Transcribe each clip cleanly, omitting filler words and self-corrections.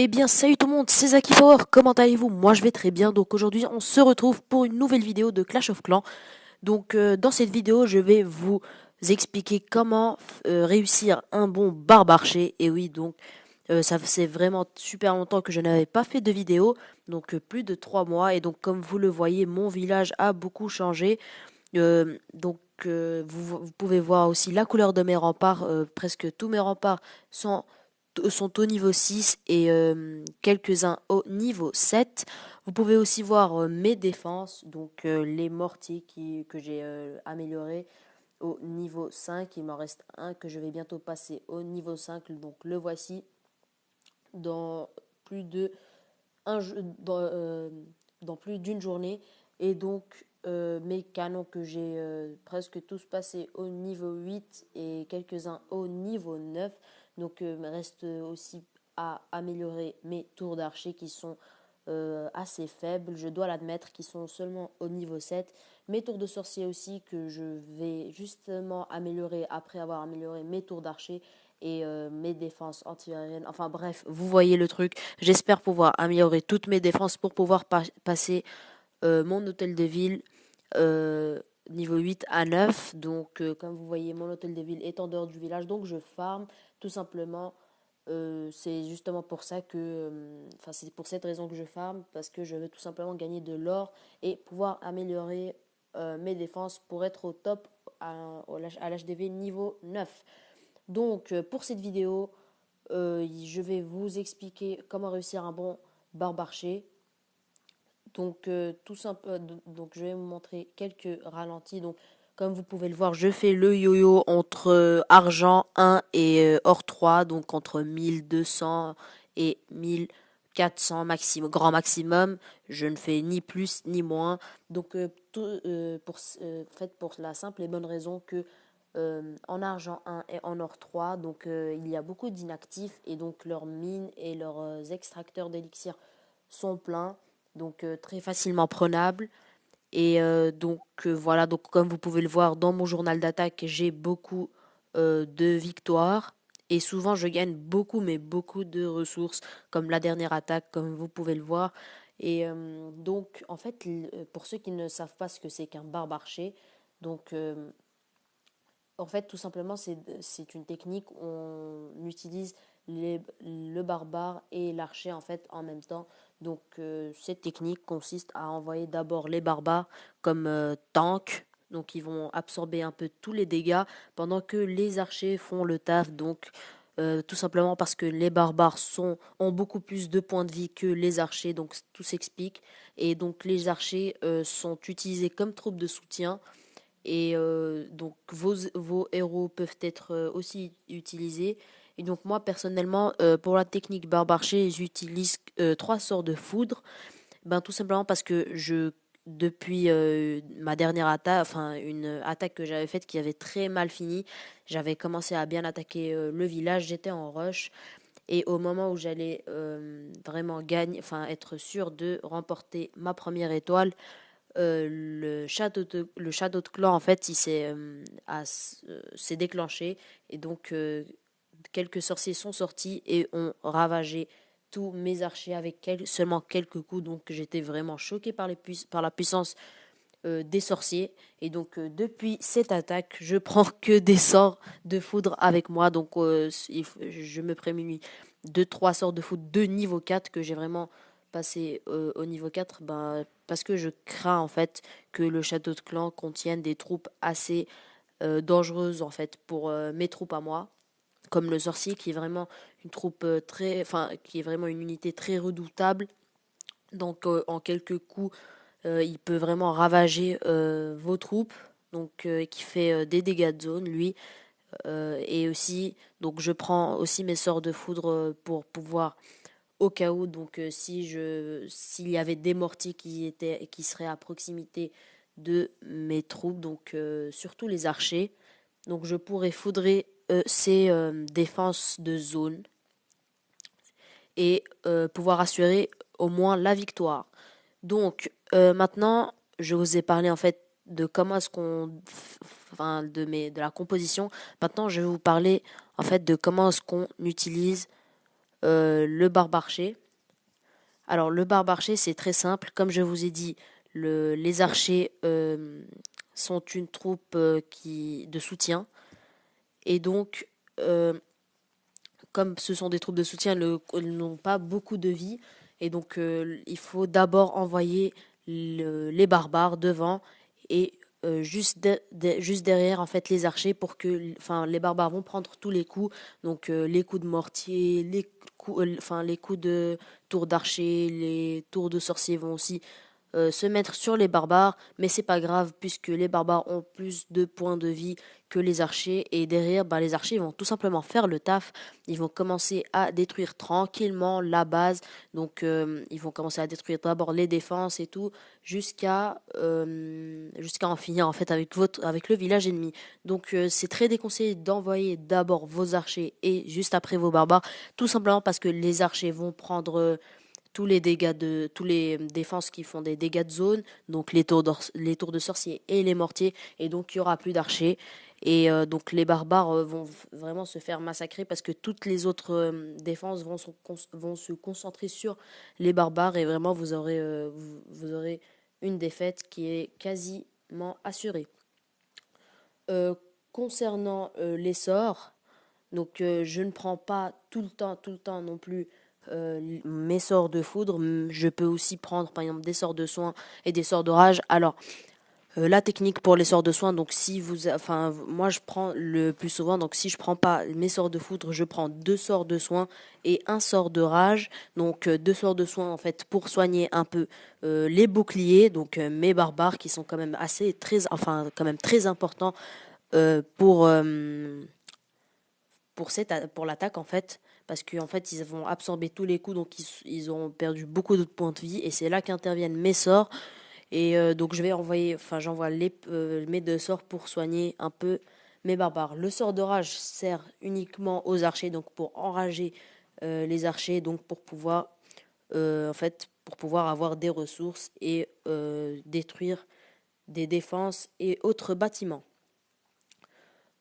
Eh bien, salut tout le monde, c'est Zaki Power, comment allez-vous? Moi je vais très bien, donc aujourd'hui on se retrouve pour une nouvelle vidéo de Clash of Clans. Donc dans cette vidéo, je vais vous expliquer comment réussir un bon barbarché. Et oui, donc ça faisait vraiment super longtemps que je n'avais pas fait de vidéo, donc plus de 3 mois. Et donc comme vous le voyez, mon village a beaucoup changé. Vous pouvez voir aussi la couleur de mes remparts. Presque tous mes remparts sont, sont au niveau 6 et quelques-uns au niveau 7. Vous pouvez aussi voir mes défenses, donc les mortiers que j'ai améliorés au niveau 5. Il m'en reste un que je vais bientôt passer au niveau 5. Donc le voici dans plus de un, dans plus d'une journée. Et donc mes canons que j'ai presque tous passés au niveau 8 et quelques-uns au niveau 9. Donc il me reste aussi à améliorer mes tours d'archer qui sont assez faibles, je dois l'admettre, qui sont seulement au niveau 7. Mes tours de sorcier aussi que je vais justement améliorer après avoir amélioré mes tours d'archer et mes défenses anti-aériennes. Enfin bref, vous voyez le truc. J'espère pouvoir améliorer toutes mes défenses pour pouvoir passer mon hôtel de ville euh, niveau 8 à 9. Donc comme vous voyez, mon hôtel de ville est en dehors du village. Donc je farm tout simplement. C'est justement pour ça que, enfin c'est pour cette raison que je farm, parce que je veux tout simplement gagner de l'or et pouvoir améliorer mes défenses pour être au top à l'HDV niveau 9. Donc pour cette vidéo, je vais vous expliquer comment réussir un bon barbarché. Donc tout simple, donc je vais vous montrer quelques ralentis. Donc comme vous pouvez le voir, je fais le yo-yo entre argent 1 et or 3, donc entre 1200 et 1400 maximum, grand maximum. Je ne fais ni plus ni moins. Donc pour la simple et bonne raison que en argent 1 et en or 3, donc il y a beaucoup d'inactifs et donc leurs mines et leurs extracteurs d'élixir sont pleins, donc très facilement prenables. Et voilà, donc comme vous pouvez le voir dans mon journal d'attaque, j'ai beaucoup de victoires. Et souvent, je gagne beaucoup, mais beaucoup de ressources, comme la dernière attaque, comme vous pouvez le voir. Et donc, en fait, pour ceux qui ne savent pas ce que c'est qu'un barbarché, donc en fait, tout simplement, c'est une technique où on utilise le barbare et l'archer en fait en même temps. Donc, cette technique consiste à envoyer d'abord les barbares comme tanks. Donc, ils vont absorber un peu tous les dégâts pendant que les archers font le taf. Donc, tout simplement parce que les barbares ont beaucoup plus de points de vie que les archers. Donc, tout s'explique. Et donc, les archers sont utilisés comme troupes de soutien et donc vos héros peuvent être aussi utilisés. Et donc moi personnellement pour la technique barbarché j'utilise 3 sorts de foudre. Ben tout simplement parce que je depuis ma dernière attaque, enfin une attaque que j'avais faite qui avait très mal fini, j'avais commencé à bien attaquer le village, j'étais en rush et au moment où j'allais vraiment gagner, enfin être sûr de remporter ma première étoile, le château de clan en fait il s'est déclenché et donc quelques sorciers sont sortis et ont ravagé tous mes archers avec seulement quelques coups. Donc j'étais vraiment choqué par la puissance des sorciers. Et donc depuis cette attaque je prends que des sorts de foudre avec moi. Donc je me prémunis de 3 sorts de foudre de niveau 4 que j'ai vraiment passé au niveau 4, ben, parce que je crains en fait que le château de clan contienne des troupes assez dangereuses en fait pour mes troupes à moi, comme le sorcier qui est vraiment une troupe enfin qui est vraiment une unité très redoutable. Donc en quelques coups il peut vraiment ravager vos troupes, donc qui fait des dégâts de zone lui. Et aussi donc je prends aussi mes sorts de foudre pour pouvoir au cas où, donc s'il y avait des mortiers qui seraient à proximité de mes troupes, donc surtout les archers, donc je pourrais foudrer ces défenses de zone et pouvoir assurer au moins la victoire. Donc maintenant, je vous ai parlé en fait de comment est-ce qu'on, enfin de la composition. Maintenant, je vais vous parler en fait de comment est-ce qu'on utilise le barbarché. Alors le barbarché, c'est très simple. Comme je vous ai dit, les archers sont une troupe de soutien. Et donc, comme ce sont des troupes de soutien, elles n'ont pas beaucoup de vie. Et donc, il faut d'abord envoyer les barbares devant et juste derrière en fait les archers pour que, enfin, les barbares vont prendre tous les coups. Donc, les coups de mortier, les coups de tour d'archer, les tours de sorcier vont aussi se mettre sur les barbares, mais c'est pas grave puisque les barbares ont plus de points de vie que les archers et derrière, bah, les archers vont tout simplement faire le taf. Ils vont commencer à détruire tranquillement la base, donc ils vont commencer à détruire d'abord les défenses et tout jusqu'à en finir en fait avec le village ennemi. Donc c'est très déconseillé d'envoyer d'abord vos archers et juste après vos barbares, tout simplement parce que les archers vont prendre tous les défenses qui font des dégâts de zone, donc les tours de sorciers et les mortiers, et donc il y aura plus d'archers. Et donc les barbares vont vraiment se faire massacrer parce que toutes les autres défenses vont se concentrer sur les barbares et vraiment vous aurez une défaite qui est quasiment assurée. Euh, Concernant les sorts, donc je ne prends pas tout le temps non plus mes sorts de foudre. Je peux aussi prendre par exemple des sorts de soin et des sorts de rage. Alors la technique pour les sorts de soin, donc si vous, enfin moi je prends le plus souvent, donc si je prends pas mes sorts de foudre, je prends deux sorts de soin et un sort de rage. Donc deux sorts de soin en fait pour soigner un peu les boucliers, donc mes barbares qui sont quand même enfin quand même très importants euh, pour euh, pour l'attaque en fait parce qu'en fait ils vont absorber tous les coups donc ils ont perdu beaucoup de points de vie et c'est là qu'interviennent mes sorts et donc j'envoie mes deux sorts pour soigner un peu mes barbares. Le sort de rage sert uniquement aux archers donc pour enrager les archers donc pour pouvoir avoir des ressources et détruire des défenses et autres bâtiments.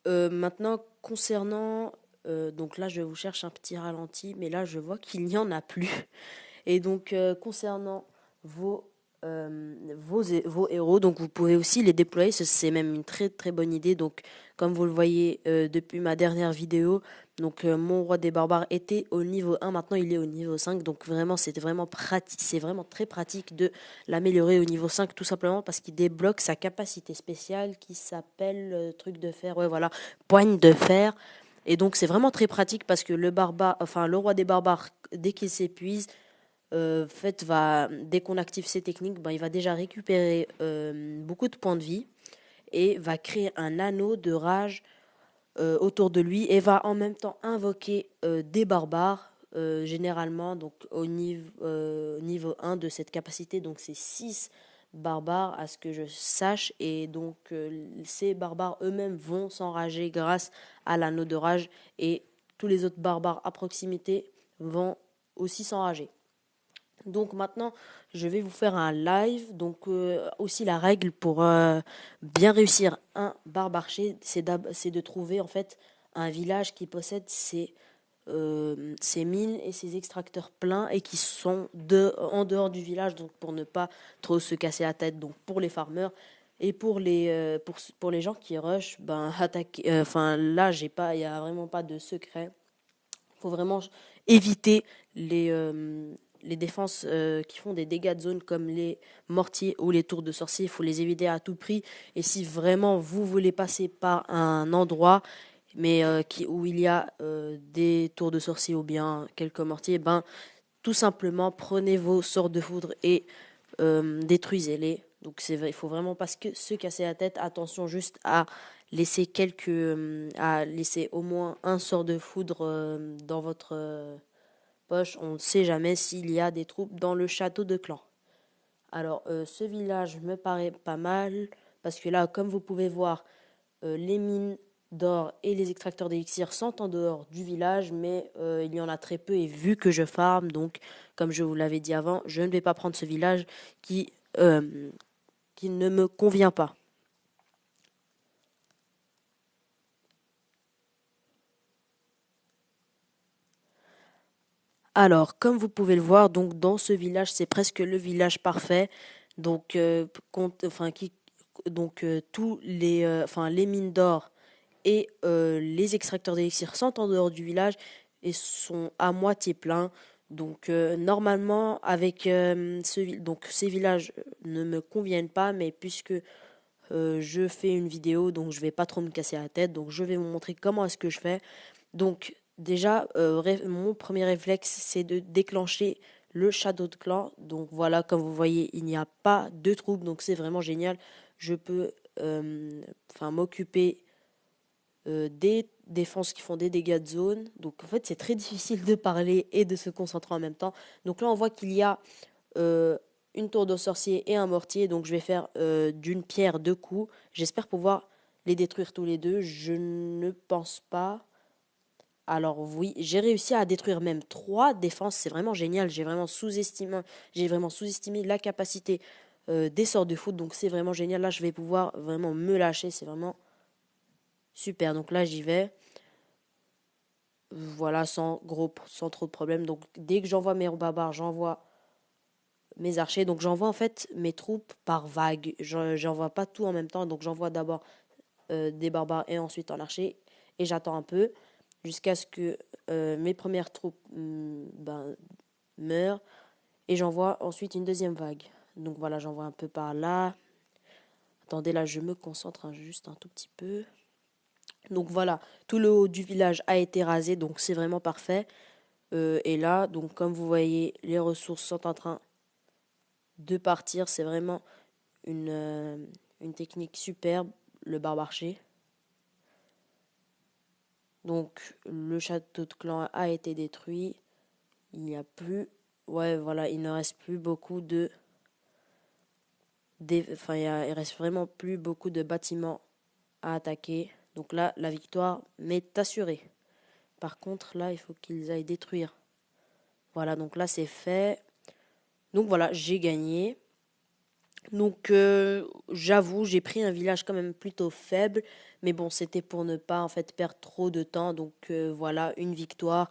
Maintenant, concernant... donc là, je vous cherche un petit ralenti, mais là, je vois qu'il n'y en a plus. Et donc, concernant vos, vos héros, donc vous pouvez aussi les déployer. C'est même une très très bonne idée. Donc, comme vous le voyez depuis ma dernière vidéo, donc mon roi des barbares était au niveau 1, maintenant il est au niveau 5. Donc vraiment, c'était vraiment pratique. C'est vraiment très pratique de l'améliorer au niveau 5, tout simplement parce qu'il débloque sa capacité spéciale qui s'appelle truc de fer. Ouais, voilà, poigne de fer. Et donc c'est vraiment très pratique parce que le roi des barbares, dès qu'il s'épuise, dès qu'on active ces techniques, ben, il va déjà récupérer beaucoup de points de vie et va créer un anneau de rage autour de lui et va en même temps invoquer des barbares, généralement donc niveau 1 de cette capacité, donc c'est 6 barbares à ce que je sache, et donc ces barbares eux-mêmes vont s'enrager grâce à l'anneau de rage et tous les autres barbares à proximité vont aussi s'enrager. Donc maintenant, je vais vous faire un live. Donc aussi la règle pour bien réussir un barbarché, c'est de trouver en fait un village qui possède ses mines et ses extracteurs pleins et qui sont en dehors du village, donc pour ne pas trop se casser la tête. Donc pour les farmers et pour les gens qui rushent, ben attaquer. Enfin là, il y a vraiment pas de secret. Faut vraiment éviter les défenses qui font des dégâts de zone comme les mortiers ou les tours de sorcier. Il faut les éviter à tout prix. Et si vraiment vous voulez passer par un endroit où il y a des tours de sorcier ou bien quelques mortiers, ben tout simplement prenez vos sorts de foudre et détruisez-les. Donc il faut vraiment pas se casser la tête. Attention juste à laisser au moins un sort de foudre dans votre poche. On ne sait jamais s'il y a des troupes dans le château de clan. Alors ce village me paraît pas mal parce que là, comme vous pouvez voir, les mines d'or et les extracteurs d'élixir sont en dehors du village, mais il y en a très peu et vu que je farm, donc comme je vous l'avais dit avant, je ne vais pas prendre ce village qui, euh, qui ne me convient pas. Alors, comme vous pouvez le voir, donc dans ce village, c'est presque le village parfait. Donc, tous les mines d'or et les extracteurs d'élixir sont en dehors du village et sont à moitié pleins. Donc, normalement, avec donc ces villages ne me conviennent pas, mais puisque je fais une vidéo, donc je vais pas trop me casser la tête. Donc, je vais vous montrer comment est-ce que je fais. Donc déjà, mon premier réflexe, c'est de déclencher le Shadow de clan. Donc voilà, comme vous voyez, il n'y a pas de troupes, donc c'est vraiment génial. Je peux m'occuper des défenses qui font des dégâts de zone. Donc en fait, c'est très difficile de parler et de se concentrer en même temps. Donc là, on voit qu'il y a euh, une tour de sorcier et un mortier. Donc je vais faire d'une pierre deux coups. J'espère pouvoir les détruire tous les deux. Je ne pense pas. Alors oui, j'ai réussi à détruire même trois défenses, c'est vraiment génial. J'ai vraiment sous-estimé la capacité des sorts de foot, donc c'est vraiment génial. Là, je vais pouvoir vraiment me lâcher, c'est vraiment super. Donc là, j'y vais, voilà, sans trop de problèmes. Donc dès que j'envoie mes barbares, j'envoie mes archers. Donc j'envoie en fait mes troupes par vague. J'envoie pas tout en même temps. Donc j'envoie d'abord des barbares et ensuite un archer et j'attends un peu jusqu'à ce que mes premières troupes meurent et j'envoie ensuite une deuxième vague. Donc voilà, j'envoie un peu par là. Attendez, là je me concentre juste un tout petit peu. Donc voilà, tout le haut du village a été rasé, donc c'est vraiment parfait. Et là, donc comme vous voyez, les ressources sont en train de partir. C'est vraiment une technique superbe, le barbarché. Donc le château de clan a été détruit. Il n'y a plus. Ouais, voilà, il ne reste plus beaucoup de. Il reste vraiment plus beaucoup de bâtiments à attaquer. Donc là, la victoire m'est assurée. Par contre, là, il faut qu'ils aillent détruire. Voilà, donc là, c'est fait. Donc voilà, j'ai gagné. Donc j'avoue, j'ai pris un village quand même plutôt faible, mais bon, c'était pour ne pas en fait perdre trop de temps. Donc voilà, une victoire,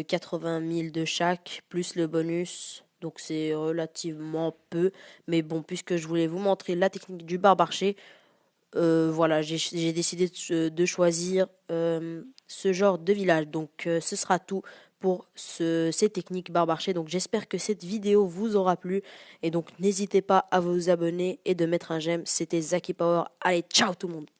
80 000 de chaque, plus le bonus. Donc c'est relativement peu, mais bon, puisque je voulais vous montrer la technique du barbarché, voilà, j'ai décidé de choisir ce genre de village. Donc ce sera tout pour ces techniques barbarché. Donc j'espère que cette vidéo vous aura plu. Et donc n'hésitez pas à vous abonner et de mettre un j'aime. C'était Zaki Power. Allez, ciao tout le monde.